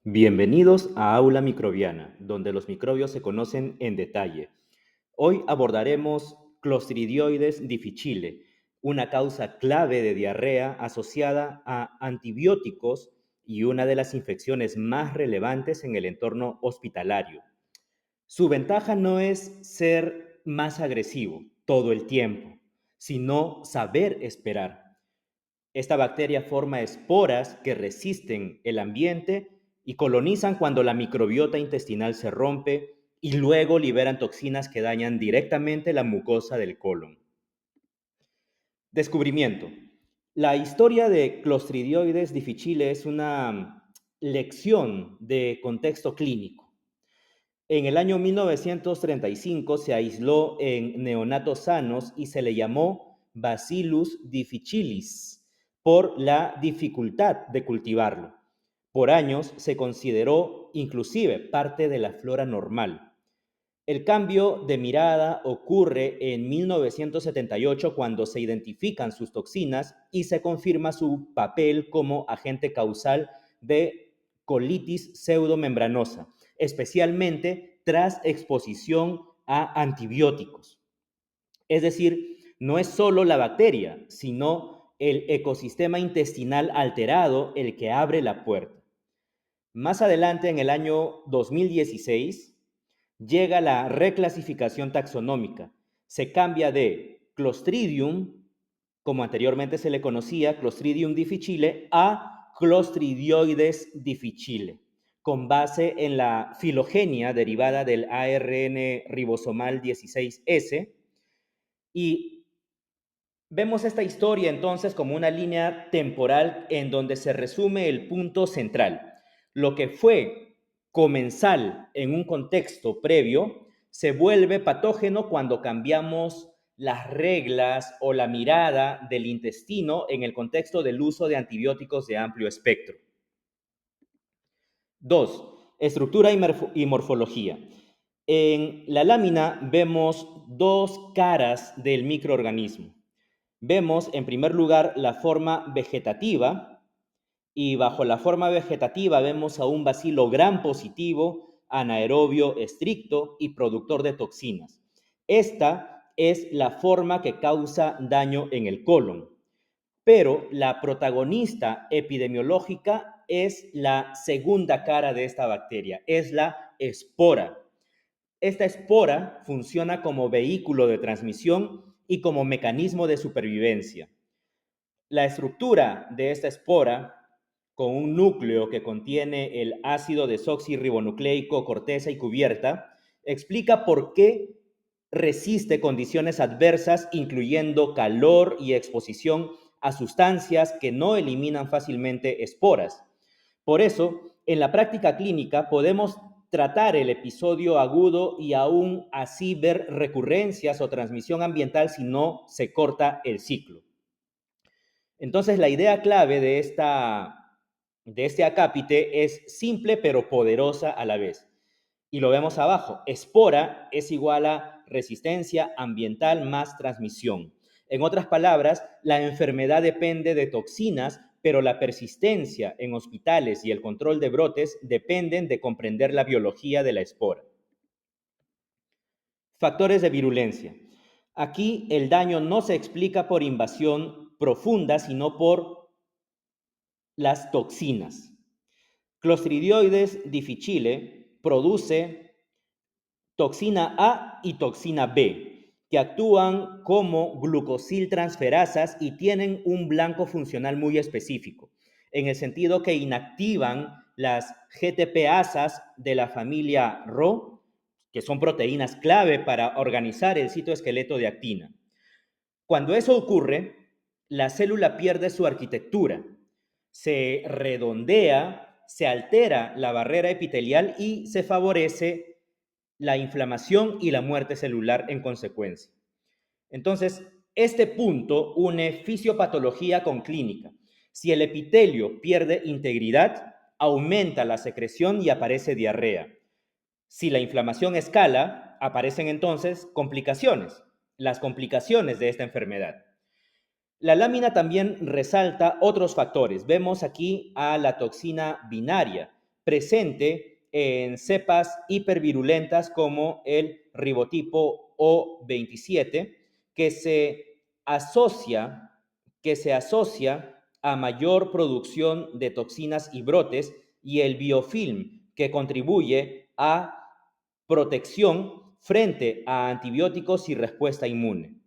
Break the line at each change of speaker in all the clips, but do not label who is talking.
Bienvenidos a Aula Microbiana, donde los microbios se conocen en detalle. Hoy abordaremos Clostridioides difficile, una causa clave de diarrea asociada a antibióticos y una de las infecciones más relevantes en el entorno hospitalario. Su ventaja no es ser más agresivo todo el tiempo, sino saber esperar. Esta bacteria forma esporas que resisten el ambiente y colonizan cuando la microbiota intestinal se rompe y luego liberan toxinas que dañan directamente la mucosa del colon. Descubrimiento. La historia de Clostridioides difficile es una lección de contexto clínico. En el año 1935 se aisló en neonatos sanos y se le llamó Bacillus difficilis por la dificultad de cultivarlo. Por años se consideró inclusive parte de la flora normal. El cambio de mirada ocurre en 1978 cuando se identifican sus toxinas y se confirma su papel como agente causal de colitis pseudomembranosa, especialmente tras exposición a antibióticos. Es decir, no es solo la bacteria, sino el ecosistema intestinal alterado el que abre la puerta. Más adelante, en el año 2016, llega la reclasificación taxonómica. Se cambia de Clostridium, como anteriormente se le conocía, Clostridium difficile, a Clostridioides difficile, con base en la filogenia derivada del ARN ribosomal 16S. Y vemos esta historia entonces como una línea temporal en donde se resume el punto central. Lo que fue comensal en un contexto previo se vuelve patógeno cuando cambiamos las reglas o la mirada del intestino en el contexto del uso de antibióticos de amplio espectro. 2. Estructura y morfología. En la lámina vemos dos caras del microorganismo. Vemos en primer lugar la forma vegetativa y bajo la forma vegetativa vemos a un bacilo gram positivo, anaerobio estricto y productor de toxinas. Esta es la forma que causa daño en el colon, pero la protagonista epidemiológica es la segunda cara de esta bacteria, es la espora. Esta espora funciona como vehículo de transmisión y como mecanismo de supervivencia. La estructura de esta espora, con un núcleo que contiene el ácido desoxirribonucleico, corteza y cubierta, explica por qué resiste condiciones adversas, incluyendo calor y exposición a sustancias que no eliminan fácilmente esporas. Por eso, en la práctica clínica podemos tratar el episodio agudo y aún así ver recurrencias o transmisión ambiental si no se corta el ciclo. Entonces, la idea clave de este acápite es simple pero poderosa a la vez. Y lo vemos abajo. Espora es igual a resistencia ambiental más transmisión. En otras palabras, la enfermedad depende de toxinas, pero la persistencia en hospitales y el control de brotes dependen de comprender la biología de la espora. Factores de virulencia. Aquí el daño no se explica por invasión profunda, sino por las toxinas. Clostridioides difficile produce toxina A y toxina B, que actúan como glucosiltransferasas y tienen un blanco funcional muy específico, en el sentido que inactivan las GTPasas de la familia Rho, que son proteínas clave para organizar el citoesqueleto de actina. Cuando eso ocurre, la célula pierde su arquitectura, se redondea, se altera la barrera epitelial y se favorece la inflamación y la muerte celular en consecuencia. Entonces, este punto une fisiopatología con clínica. Si el epitelio pierde integridad, aumenta la secreción y aparece diarrea. Si la inflamación escala, aparecen entonces complicaciones, las complicaciones de esta enfermedad. La lámina también resalta otros factores. Vemos aquí a la toxina binaria, presente en cepas hipervirulentas como el ribotipo O27, que se asocia, que se asocia a mayor producción de toxinas y brotes, y el biofilm, que contribuye a protección frente a antibióticos y respuesta inmune.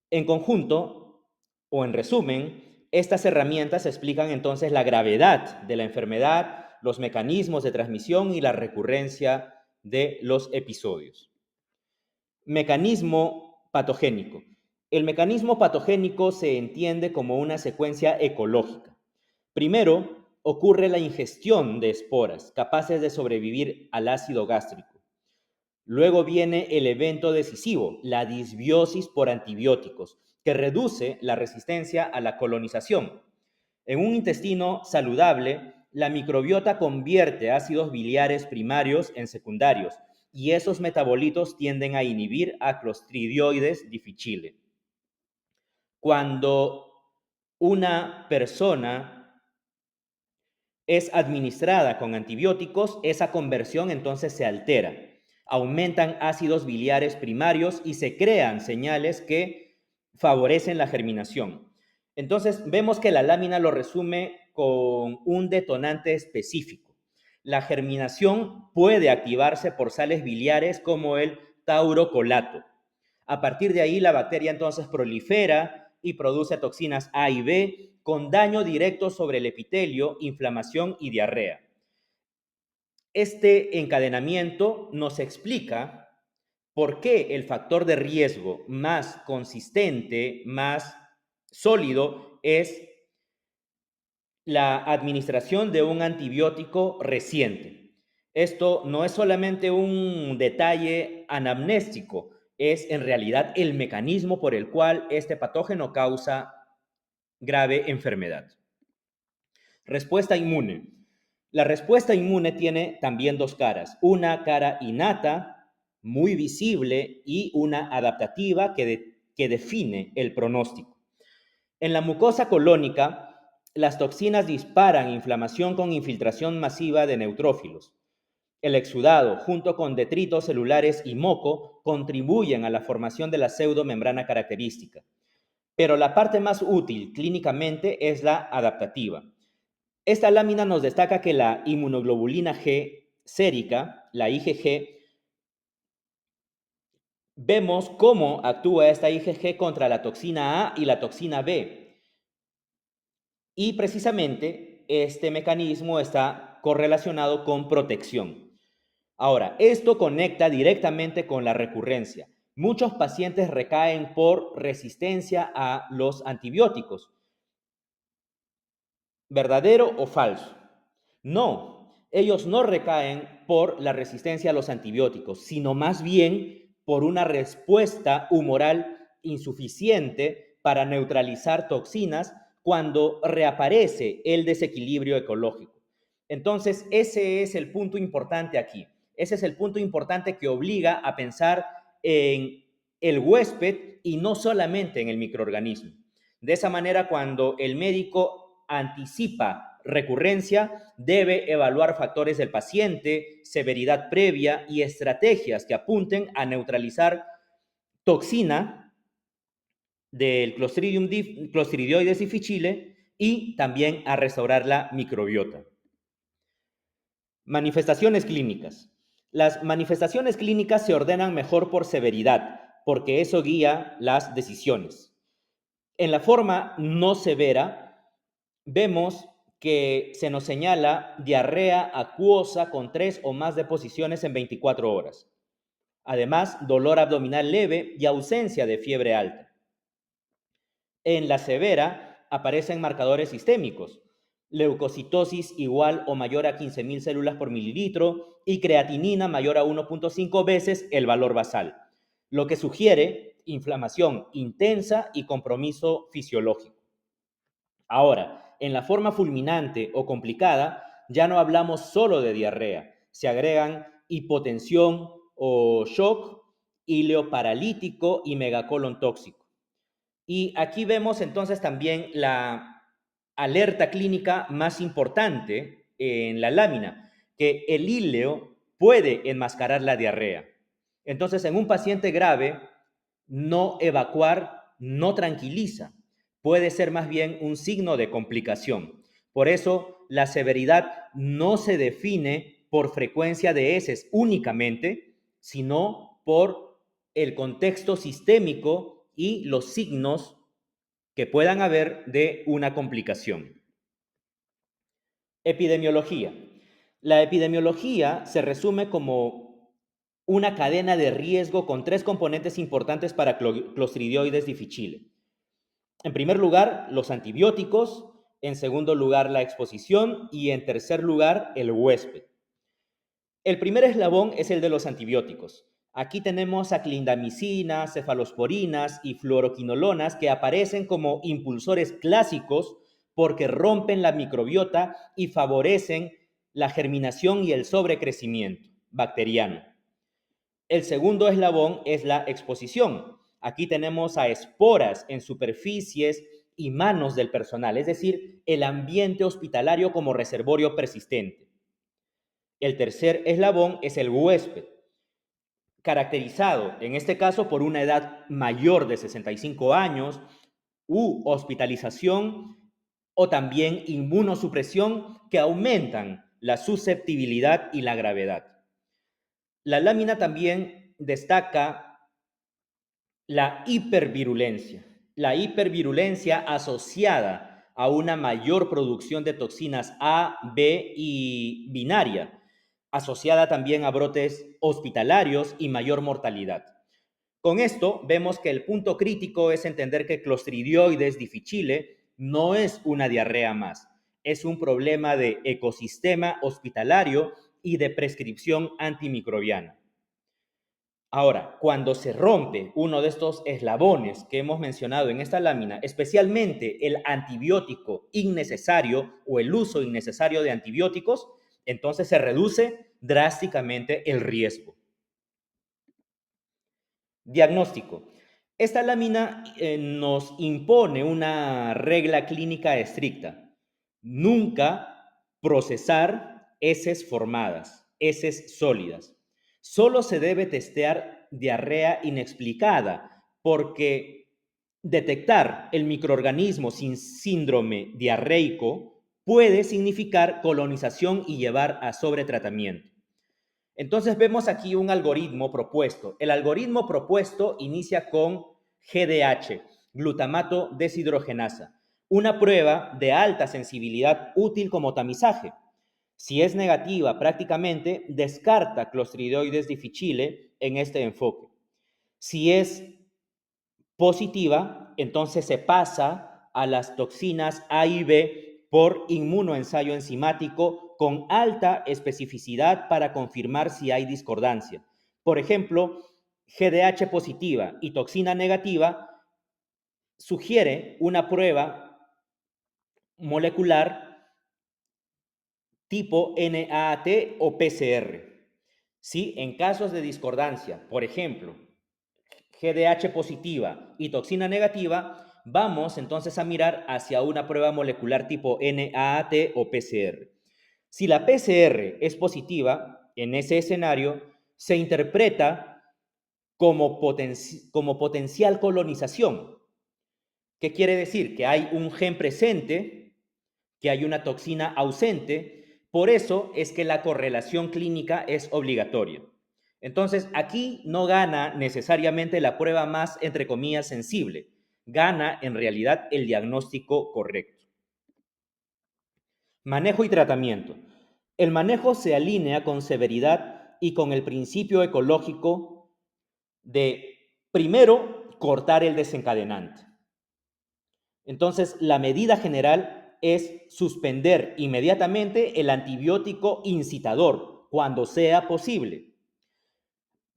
En conjunto, o en resumen, estas herramientas explican entonces la gravedad de la enfermedad, los mecanismos de transmisión y la recurrencia de los episodios. Mecanismo patogénico. El mecanismo patogénico se entiende como una secuencia ecológica. Primero, ocurre la ingestión de esporas capaces de sobrevivir al ácido gástrico. Luego viene el evento decisivo, la disbiosis por antibióticos, que reduce la resistencia a la colonización. En un intestino saludable, la microbiota convierte ácidos biliares primarios en secundarios, y esos metabolitos tienden a inhibir a Clostridioides difficile. Cuando una persona es administrada con antibióticos, esa conversión entonces se altera. Aumentan ácidos biliares primarios y se crean señales que favorecen la germinación. Entonces vemos que la lámina lo resume con un detonante específico. La germinación puede activarse por sales biliares como el taurocolato. A partir de ahí, la bacteria entonces prolifera y produce toxinas A y B con daño directo sobre el epitelio, inflamación y diarrea. Este encadenamiento nos explica por qué el factor de riesgo más consistente, más sólido, es la administración de un antibiótico reciente. Esto no es solamente un detalle anamnéstico, es en realidad el mecanismo por el cual este patógeno causa grave enfermedad. Respuesta inmune. La respuesta inmune tiene también dos caras, una cara innata, muy visible, y una adaptativa que define el pronóstico. En la mucosa colónica, las toxinas disparan inflamación con infiltración masiva de neutrófilos. El exudado, junto con detritos celulares y moco, contribuyen a la formación de la pseudomembrana característica. Pero la parte más útil clínicamente es la adaptativa. Esta lámina nos destaca que la inmunoglobulina G sérica, la IgG, vemos cómo actúa esta IgG contra la toxina A y la toxina B. Y precisamente este mecanismo está correlacionado con protección. Ahora, esto conecta directamente con la recurrencia. Muchos pacientes recaen por resistencia a los antibióticos. ¿Verdadero o falso? No, ellos no recaen por la resistencia a los antibióticos, sino más bien por una respuesta humoral insuficiente para neutralizar toxinas cuando reaparece el desequilibrio ecológico. Entonces, ese es el punto importante aquí. Ese es el punto importante que obliga a pensar en el huésped y no solamente en el microorganismo. De esa manera, cuando el médico anticipa recurrencia, debe evaluar factores del paciente, severidad previa y estrategias que apunten a neutralizar toxina del Clostridioides difficile y también a restaurar la microbiota. Manifestaciones clínicas. Las manifestaciones clínicas se ordenan mejor por severidad, porque eso guía las decisiones. En la forma no severa, vemos que se nos señala diarrea acuosa con 3 o más deposiciones en 24 horas. Además, dolor abdominal leve y ausencia de fiebre alta. En la severa aparecen marcadores sistémicos, leucocitosis igual o mayor a 15.000 células por mililitro y creatinina mayor a 1.5 veces el valor basal, lo que sugiere inflamación intensa y compromiso fisiológico. Ahora, en la forma fulminante o complicada, ya no hablamos solo de diarrea, se agregan hipotensión o shock, ileoparalítico y megacolon tóxico. Y aquí vemos entonces también la alerta clínica más importante en la lámina, que el íleo puede enmascarar la diarrea. Entonces, en un paciente grave, no evacuar no tranquiliza, puede ser más bien un signo de complicación. Por eso, la severidad no se define por frecuencia de heces únicamente, sino por el contexto sistémico y los signos que puedan haber de una complicación. Epidemiología. La epidemiología se resume como una cadena de riesgo con tres componentes importantes para Clostridioides difficile. En primer lugar, los antibióticos, en segundo lugar, la exposición y en tercer lugar, el huésped. El primer eslabón es el de los antibióticos. Aquí tenemos a clindamicina, cefalosporinas y fluoroquinolonas que aparecen como impulsores clásicos porque rompen la microbiota y favorecen la germinación y el sobrecrecimiento bacteriano. El segundo eslabón es la exposición. Aquí tenemos a esporas en superficies y manos del personal, es decir, el ambiente hospitalario como reservorio persistente. El tercer eslabón es el huésped, caracterizado en este caso por una edad mayor de 65 años u hospitalización o también inmunosupresión que aumentan la susceptibilidad y la gravedad. La lámina también destaca la hipervirulencia asociada a una mayor producción de toxinas A, B y binaria, asociada también a brotes hospitalarios y mayor mortalidad. Con esto vemos que el punto crítico es entender que Clostridioides difficile no es una diarrea más, es un problema de ecosistema hospitalario y de prescripción antimicrobiana. Ahora, cuando se rompe uno de estos eslabones que hemos mencionado en esta lámina, especialmente el antibiótico innecesario o el uso innecesario de antibióticos, entonces se reduce drásticamente el riesgo. Diagnóstico. Esta lámina nos impone una regla clínica estricta. Nunca procesar heces formadas, heces sólidas. Solo se debe testear diarrea inexplicada porque detectar el microorganismo sin síndrome diarreico puede significar colonización y llevar a sobretratamiento. Entonces vemos aquí un algoritmo propuesto. El algoritmo propuesto inicia con GDH, glutamato deshidrogenasa, una prueba de alta sensibilidad útil como tamizaje. Si es negativa, prácticamente descarta Clostridioides difficile en este enfoque. Si es positiva, entonces se pasa a las toxinas A y B por inmunoensayo enzimático con alta especificidad para confirmar si hay discordancia. Por ejemplo, GDH positiva y toxina negativa sugiere una prueba molecular tipo NAT o PCR. ¿Sí? En casos de discordancia, por ejemplo, GDH positiva y toxina negativa, vamos entonces a mirar hacia una prueba molecular tipo NAAT o PCR. Si la PCR es positiva, en ese escenario se interpreta como potencial colonización. ¿Qué quiere decir? Que hay un gen presente, que hay una toxina ausente, por eso es que la correlación clínica es obligatoria. Entonces, aquí no gana necesariamente la prueba más, entre comillas, sensible. Gana, en realidad, el diagnóstico correcto. Manejo y tratamiento. El manejo se alinea con severidad y con el principio ecológico de, primero, cortar el desencadenante. Entonces, la medida general es suspender inmediatamente el antibiótico incitador cuando sea posible.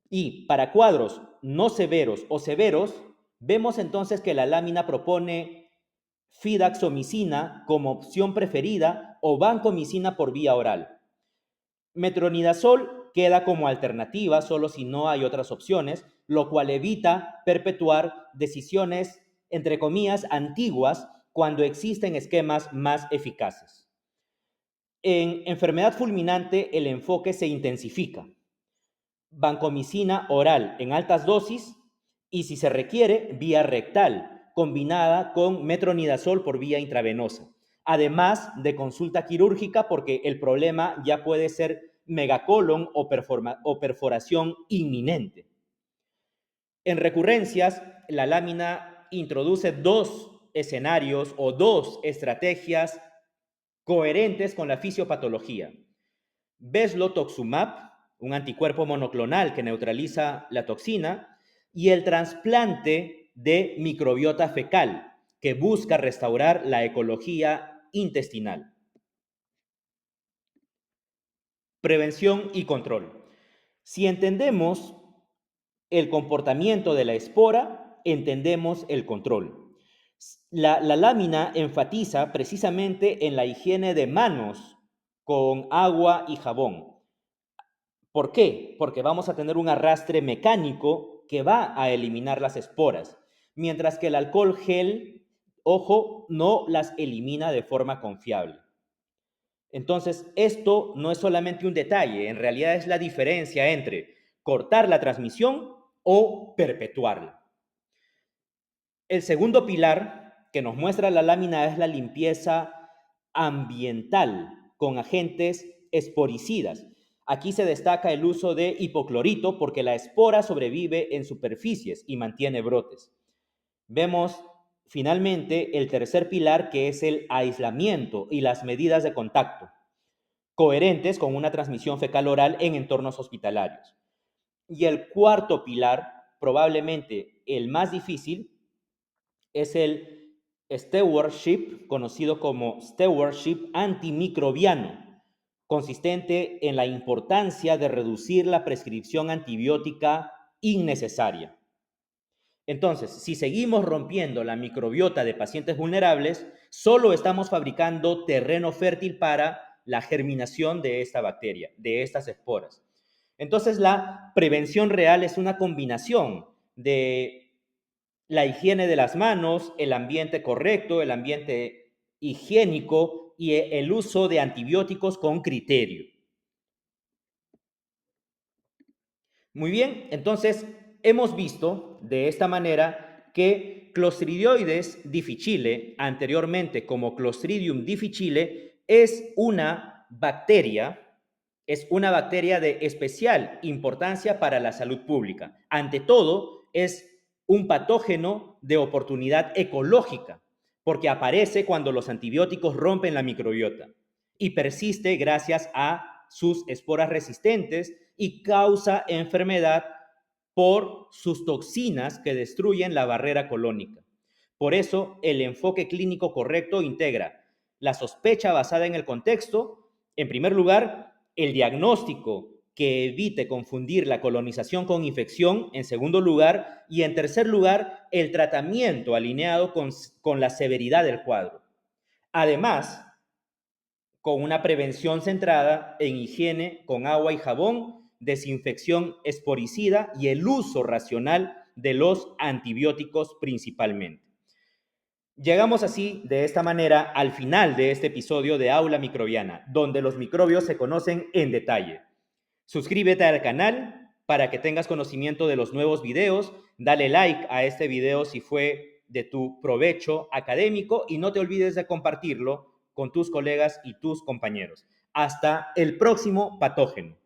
Y para cuadros no severos o severos, vemos entonces que la lámina propone fidaxomicina como opción preferida o vancomicina por vía oral. Metronidazol queda como alternativa solo si no hay otras opciones, lo cual evita perpetuar decisiones, entre comillas, antiguas cuando existen esquemas más eficaces. En enfermedad fulminante, el enfoque se intensifica. Vancomicina oral en altas dosis y, si se requiere, vía rectal, combinada con metronidazol por vía intravenosa. Además de consulta quirúrgica, porque el problema ya puede ser megacolon o perforación inminente. En recurrencias, la lámina introduce dos escenarios o dos estrategias coherentes con la fisiopatología. Veslotoxumab, un anticuerpo monoclonal que neutraliza la toxina, y el trasplante de microbiota fecal, que busca restaurar la ecología intestinal. Prevención y control. Si entendemos el comportamiento de la espora, entendemos el control. La lámina enfatiza precisamente en la higiene de manos con agua y jabón. ¿Por qué? Porque vamos a tener un arrastre mecánico que va a eliminar las esporas, mientras que el alcohol gel, ojo, no las elimina de forma confiable. Entonces, esto no es solamente un detalle, en realidad es la diferencia entre cortar la transmisión o perpetuarla. El segundo pilar que nos muestra la lámina es la limpieza ambiental con agentes esporicidas. Aquí se destaca el uso de hipoclorito porque la espora sobrevive en superficies y mantiene brotes. Vemos finalmente el tercer pilar, que es el aislamiento y las medidas de contacto, coherentes con una transmisión fecal oral en entornos hospitalarios. Y el cuarto pilar, probablemente el más difícil, es el stewardship, conocido como stewardship antimicrobiano, consistente en la importancia de reducir la prescripción antibiótica innecesaria. Entonces, si seguimos rompiendo la microbiota de pacientes vulnerables, solo estamos fabricando terreno fértil para la germinación de esta bacteria, de estas esporas. Entonces, la prevención real es una combinación de la higiene de las manos, el ambiente correcto, el ambiente higiénico y el uso de antibióticos con criterio. Muy bien, entonces hemos visto de esta manera que Clostridioides difficile, anteriormente como Clostridium difficile, es una bacteria de especial importancia para la salud pública. Ante todo, es un patógeno de oportunidad ecológica, porque aparece cuando los antibióticos rompen la microbiota y persiste gracias a sus esporas resistentes y causa enfermedad por sus toxinas que destruyen la barrera colónica. Por eso, el enfoque clínico correcto integra la sospecha basada en el contexto, en primer lugar, el diagnóstico que evite confundir la colonización con infección, en segundo lugar, y en tercer lugar, el tratamiento alineado con la severidad del cuadro. Además, con una prevención centrada en higiene con agua y jabón, desinfección esporicida y el uso racional de los antibióticos principalmente. Llegamos así, de esta manera, al final de este episodio de Aula Microbiana, donde los microbios se conocen en detalle. Suscríbete al canal para que tengas conocimiento de los nuevos videos, dale like a este video si fue de tu provecho académico y no te olvides de compartirlo con tus colegas y tus compañeros. Hasta el próximo patógeno.